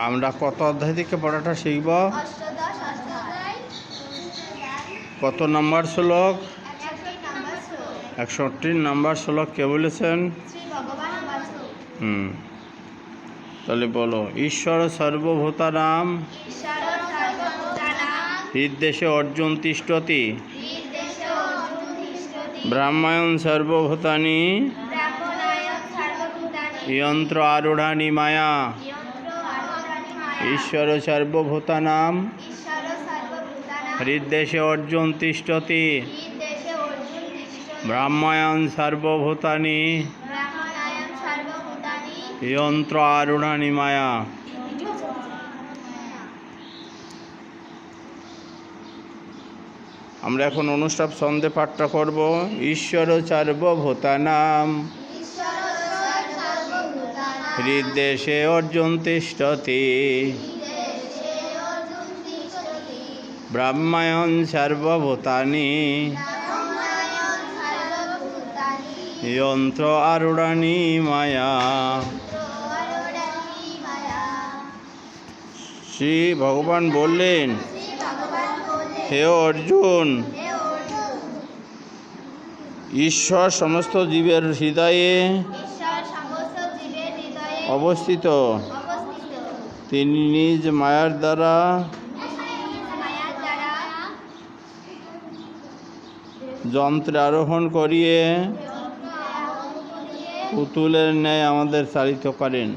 আমরা কত অধ্যায় থেকে পড়াটা শিখব? কত নম্বর শ্লোক? 61 নম্বর শ্লোক কে বলেছেন? তাহলে বলো, ঈশ্বর সর্বভূতানাং হৃদ্দেশে অর্জুন তিষ্ঠতি ব্রহ্মায়ণ সর্বভূতানি যন্ত্র আরূঢ়ানি মায়া। ঈশ্বর সর্বভূতানাং হৃদ্দেশে অর্জুন তিষ্ঠতি ব্রহ্মায়ণ সর্বভূতানি যন্ত্র আরূঢ়ানি মায়া। আমরা এখন অনুষ্টাপ ছন্দে পাঠটা করব। ঈশ্বর সর্বভূতানাং হৃদ্দেশে অর্জুন তিষ্ঠতি ব্রহ্মায়ণ সর্বভূতানি যন্ত্র আরূঢ়ানি মায়া। শ্রী ভগবান বললেন, হে অর্জুন, ঈশ্বর সমস্ত জীবের হৃদয়ে অবস্থিত। তিনি নিজ মায়ার দ্বারা যন্ত্রে আরোহণ করিয়ে পুতুলের ন্যায় আমাদের চালিত করেন।